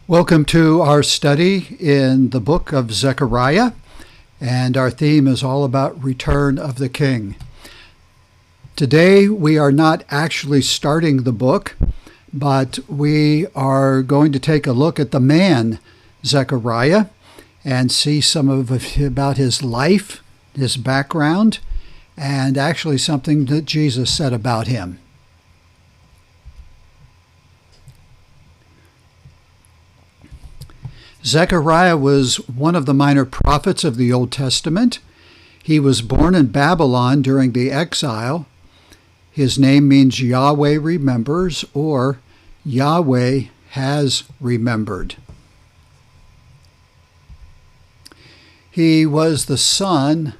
Welcome to our study in the book of Zechariah, and our theme is all about return of the king. Today we are not actually starting the book, but we are going to take a look at the man Zechariah and see some about his life, his background, and actually something that Jesus said about him. Zechariah was one of the minor prophets of the Old Testament. He was born in Babylon during the exile. His name means Yahweh remembers, or Yahweh has remembered. He was the son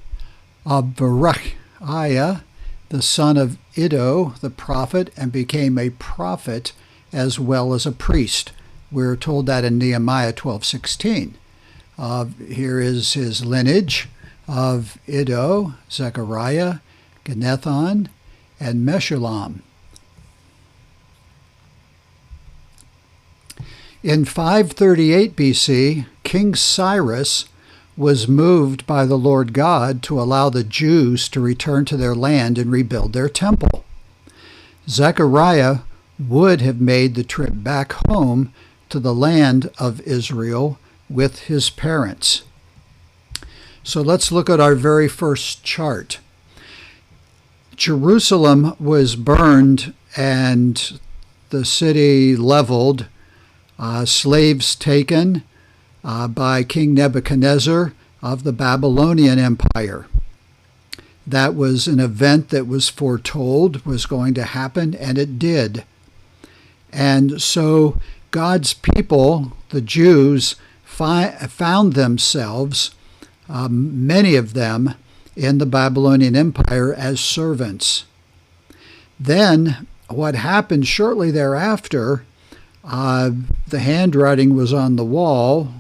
of Zechariah, the son of Iddo, the prophet, and became a prophet as well as a priest. We're told that in Nehemiah 12:16. Here is his lineage of Iddo, Zechariah, Ginethon, and Meshullam. In 538 BC, King Cyrus was moved by the Lord God to allow the Jews to return to their land and rebuild their temple. Zechariah would have made the trip back home to the land of Israel with his parents. So let's look at our very first chart. Jerusalem was burned and the city leveled, slaves taken by King Nebuchadnezzar of the Babylonian Empire. That was an event that was foretold was going to happen, and it did. And so God's people, the Jews, found themselves, many of them, in the Babylonian Empire as servants. Then, what happened shortly thereafter, the handwriting was on the wall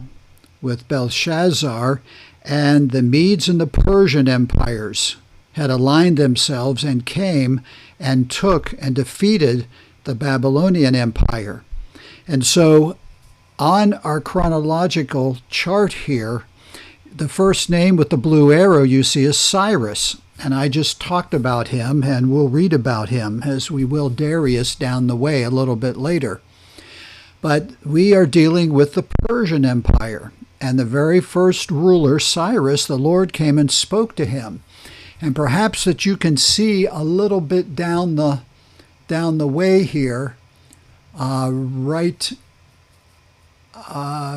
with Belshazzar, and the Medes and the Persian empires had aligned themselves and came and took and defeated the Babylonian Empire. And so on our chronological chart here, the first name with the blue arrow you see is Cyrus. And I just talked about him, and we'll read about him as we will Darius down the way a little bit later. But we are dealing with the Persian Empire. And the very first ruler, Cyrus, the Lord came and spoke to him. And perhaps that you can see a little bit down the way here, right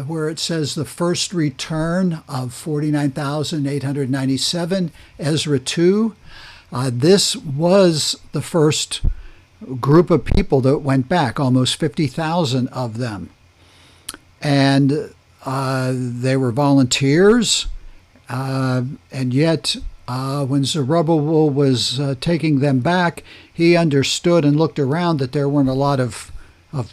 where it says the first return of 49,897, Ezra 2. This was the first group of people that went back, almost 50,000 of them. And they were volunteers, and yet when Zerubbabel was taking them back, he understood and looked around that there weren't a lot of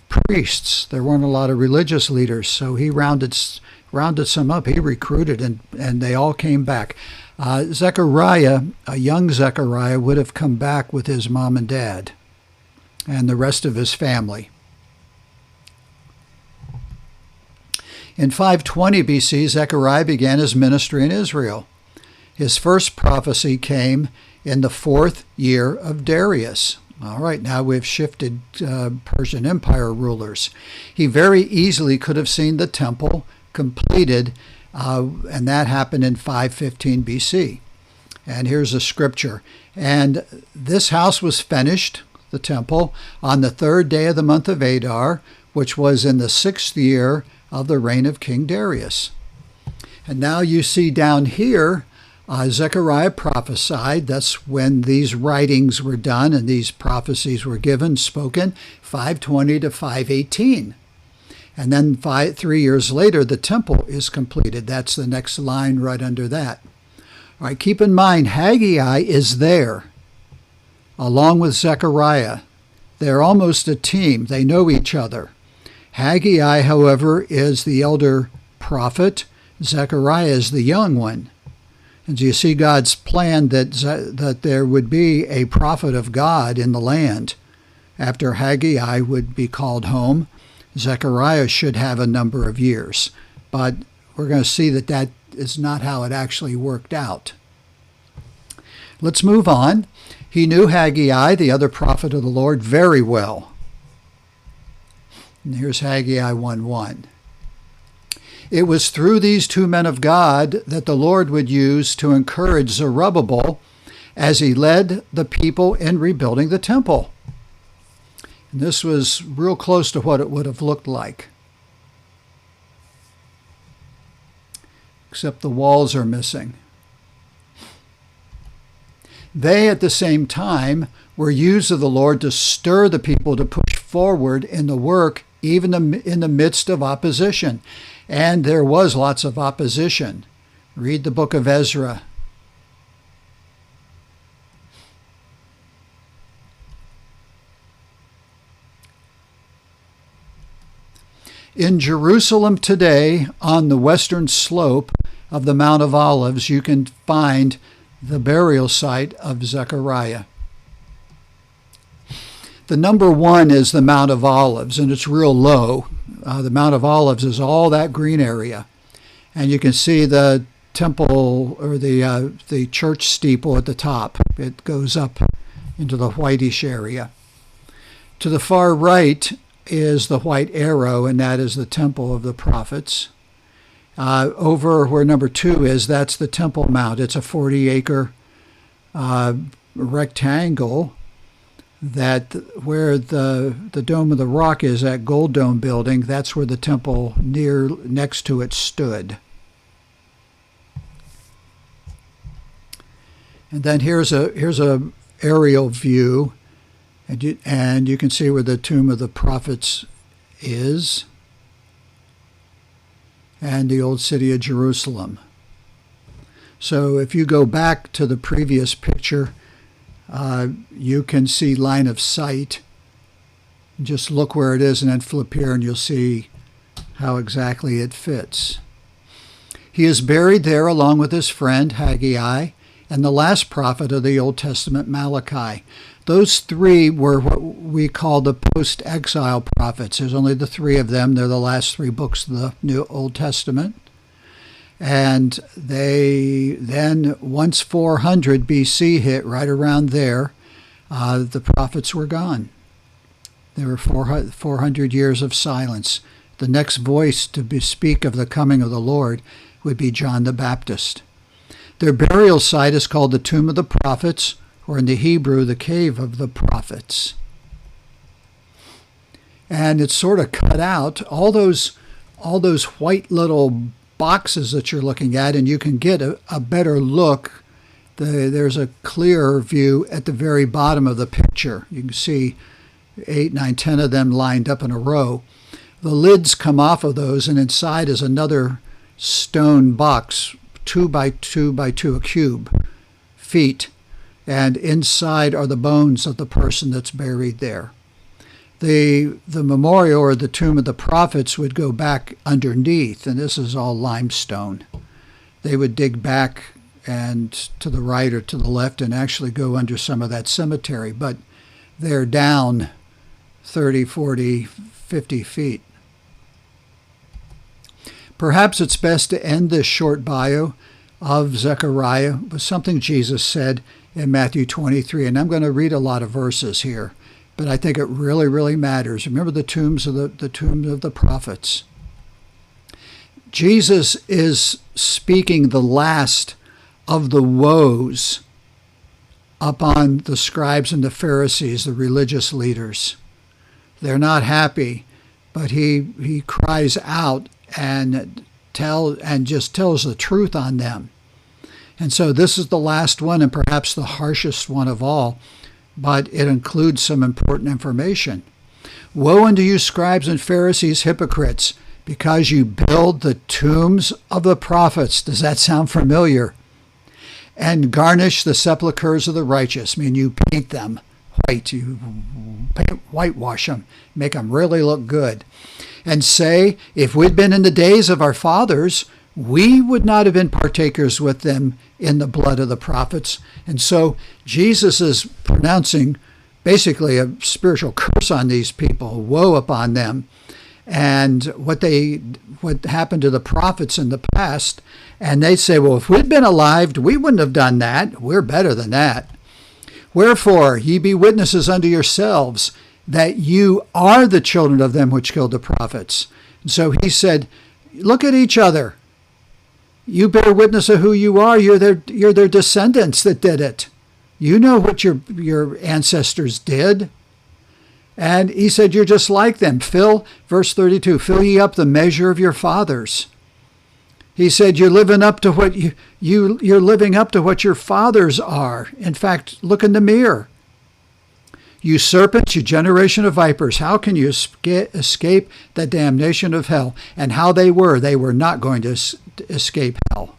priests. There weren't a lot of religious leaders. So he rounded some up. He recruited, and they all came back. Zechariah, a young Zechariah, would have come back with his mom and dad and the rest of his family. In 520 BC, Zechariah began his ministry in Israel. His first prophecy came in the 4th year of Darius. All right, now we've shifted Persian Empire rulers. He very easily could have seen the temple completed, and that happened in 515 BC. And here's a scripture. And this house was finished, the temple, on the 3rd day of the month of Adar, which was in the 6th year of the reign of King Darius. And now you see down here, Zechariah prophesied. That's when these writings were done and these prophecies were given, spoken, 520 to 518. And then 3 years later, the temple is completed. That's the next line right under that. All right, keep in mind, Haggai is there, along with Zechariah. They're almost a team. They know each other. Haggai, however, is the elder prophet. Zechariah is the young one. And so you see God's plan that there would be a prophet of God in the land after Haggai would be called home. Zechariah should have a number of years. But we're going to see that that is not how it actually worked out. Let's move on. He knew Haggai, the other prophet of the Lord, very well. And here's Haggai 1:1. It was through these two men of God that the Lord would use to encourage Zerubbabel as he led the people in rebuilding the temple. And this was real close to what it would have looked like. Except the walls are missing. They, at the same time, were used of the Lord to stir the people to push forward in the work, even in the midst of opposition. And there was lots of opposition. Read the book of Ezra. In Jerusalem today, on the western slope of the Mount of Olives, you can find the burial site of Zechariah. The number 1 is the Mount of Olives, and it's real low. The Mount of Olives is all that green area. And you can see the temple or the church steeple at the top. It goes up into the whitish area. To the far right is the white arrow, and that is the temple of the prophets. Over where number 2 is, that's the Temple Mount. It's a 40-acre rectangle that where the Dome of the Rock is, that Gold Dome building, that's where the temple next to it stood. And then here's a aerial view, and you can see where the Tomb of the Prophets is, and the old city of Jerusalem. So if you go back to the previous picture, you can see line of sight. Just look where it is and then flip here and you'll see how exactly it fits. He is buried there along with his friend Haggai and the last prophet of the Old Testament, Malachi. Those 3 were what we call the post-exile prophets. There's only the 3 of them. They're the last 3 books of the New Old Testament. And they then, once 400 BC hit, right around there, the prophets were gone. There were 400 years of silence. The next voice to speak of the coming of the Lord would be John the Baptist. Their burial site is called the Tomb of the Prophets, or in the Hebrew, the Cave of the Prophets. And it's sort of cut out, all those white little boxes that you're looking at, and you can get a better look. There's a clearer view at the very bottom of the picture. You can see 8, 9, 10 of them lined up in a row. The lids come off of those, and inside is another stone box, 2 by 2 by 2, a cube, feet. And inside are the bones of the person that's buried there. The memorial or the Tomb of the Prophets would go back underneath, and this is all limestone. They would dig back and to the right or to the left and actually go under some of that cemetery, but they're down 30, 40, 50 feet. Perhaps it's best to end this short bio of Zechariah with something Jesus said in Matthew 23, and I'm going to read a lot of verses here, but I think it really, really matters. Remember the tombs of the prophets. Jesus is speaking the last of the woes upon the scribes and the Pharisees, the religious leaders. They're not happy, but he cries out and just tells the truth on them. And so this is the last one and perhaps the harshest one of all, but it includes some important information. Woe unto you, scribes and Pharisees, hypocrites, because you build the tombs of the prophets. Does that sound familiar? And garnish the sepulchres of the righteous. I mean, you paint them white. You whitewash them, make them really look good. And say, if we'd been in the days of our fathers, we would not have been partakers with them in the blood of the prophets. And so Jesus is pronouncing basically a spiritual curse on these people, woe upon them. and what happened to the prophets in the past. And they say, well, if we'd been alive, we wouldn't have done that. We're better than that. Wherefore, ye be witnesses unto yourselves that you are the children of them which killed the prophets. And so he said, look at each other. You bear witness of who you are. You're their descendants that did it. You know what your ancestors did. And he said, you're just like them. Verse 32, fill ye up the measure of your fathers. He said, you're living up to what you're living up to what your fathers are. In fact, look in the mirror. You serpents, you generation of vipers, how can you escape the damnation of hell? And how they were not going to escape hell.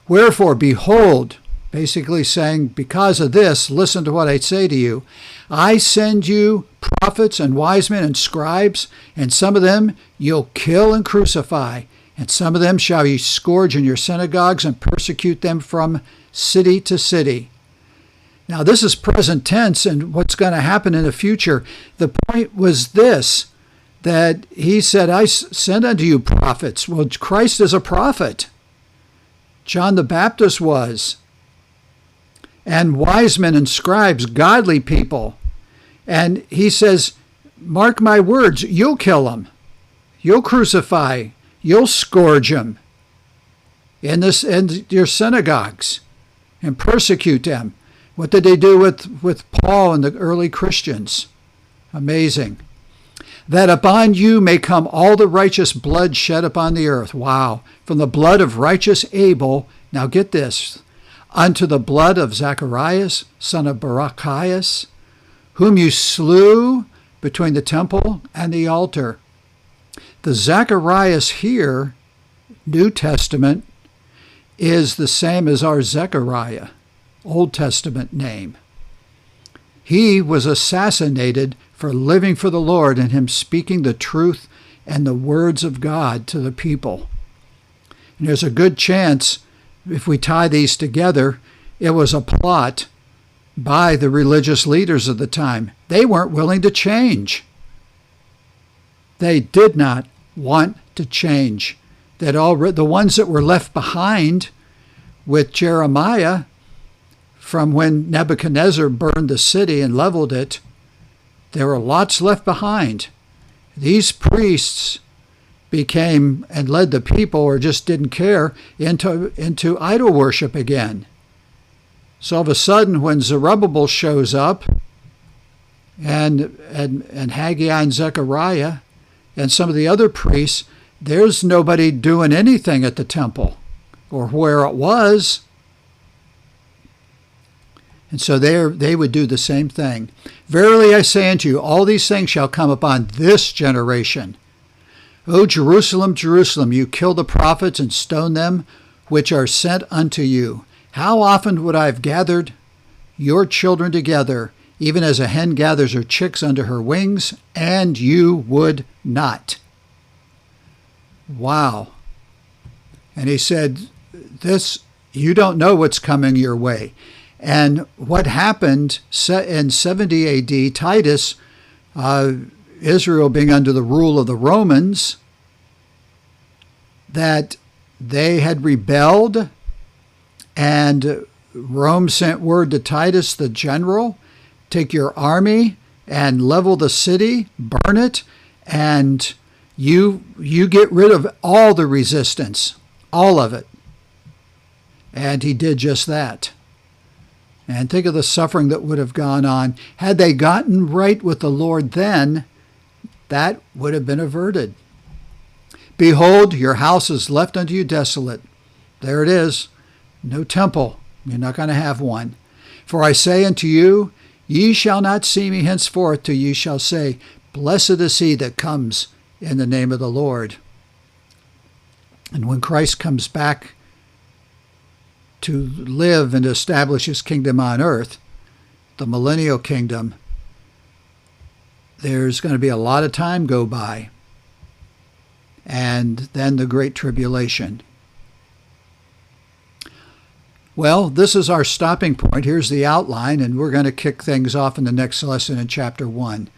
Wherefore, behold, basically saying, because of this, listen to what I say to you. I send you prophets and wise men and scribes, and some of them you'll kill and crucify, and some of them shall ye scourge in your synagogues and persecute them from city to city. Now, this is present tense and what's going to happen in the future. The point was this, that he said, I send unto you prophets. Well, Christ is a prophet. John the Baptist was. And wise men and scribes, godly people. And he says, mark my words, you'll kill them. You'll crucify. You'll scourge them in your synagogues and persecute them. What did they do with Paul and the early Christians? Amazing. That upon you may come all the righteous blood shed upon the earth. Wow. From the blood of righteous Abel, now get this, unto the blood of Zechariah, son of Barachias, whom you slew between the temple and the altar. The Zacharias here, New Testament, is the same as our Zechariah, Old Testament name. He was assassinated for living for the Lord and him speaking the truth and the words of God to the people. And there's a good chance, if we tie these together, it was a plot by the religious leaders of the time. They weren't willing to change. They did not want to change. The ones that were left behind with Jeremiah from when Nebuchadnezzar burned the city and leveled it, there were lots left behind. These priests became and led the people, or just didn't care, into idol worship again. So all of a sudden, when Zerubbabel shows up, and Haggai and Zechariah, and some of the other priests, there's nobody doing anything at the temple, or where it was. And so they would do the same thing. Verily I say unto you, all these things shall come upon this generation. O Jerusalem, Jerusalem, you kill the prophets and stone them which are sent unto you. How often would I have gathered your children together, even as a hen gathers her chicks under her wings, and you would not. Wow. And he said, you don't know what's coming your way. And what happened in 70 A.D., Titus, Israel being under the rule of the Romans, that they had rebelled, and Rome sent word to Titus, the general, take your army and level the city, burn it, and you get rid of all the resistance, all of it. And he did just that. And think of the suffering that would have gone on. Had they gotten right with the Lord then, that would have been averted. Behold, your house is left unto you desolate. There it is. No temple. You're not going to have one. For I say unto you, ye shall not see me henceforth till ye shall say, blessed is he that comes in the name of the Lord. And when Christ comes back to live and establish his kingdom on earth, the millennial kingdom, there's going to be a lot of time go by. And then the Great Tribulation. Well, this is our stopping point. Here's the outline, and we're going to kick things off in the next lesson in chapter 1.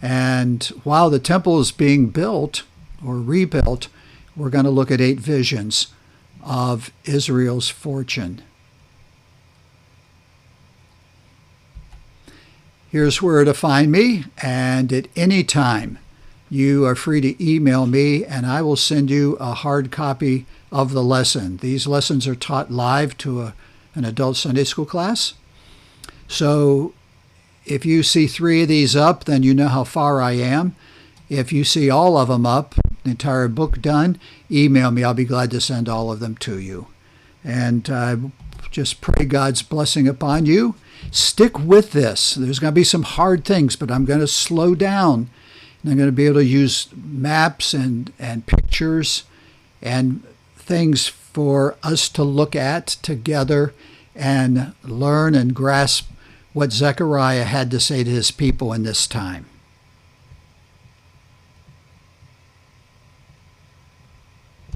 And while the temple is being built or rebuilt, we're going to look at 8 visions of Israel's fortune. Here's where to find me, and at any time you are free to email me, and I will send you a hard copy of the lesson. These lessons are taught live to an adult Sunday school class. So if you see 3 of these up, then you know how far I am. If you see all of them up, the entire book done, email me. I'll be glad to send all of them to you. And just pray God's blessing upon you. Stick with this. There's going to be some hard things, but I'm going to slow down. And I'm going to be able to use maps and pictures and things for us to look at together and learn and grasp what Zechariah had to say to his people in this time.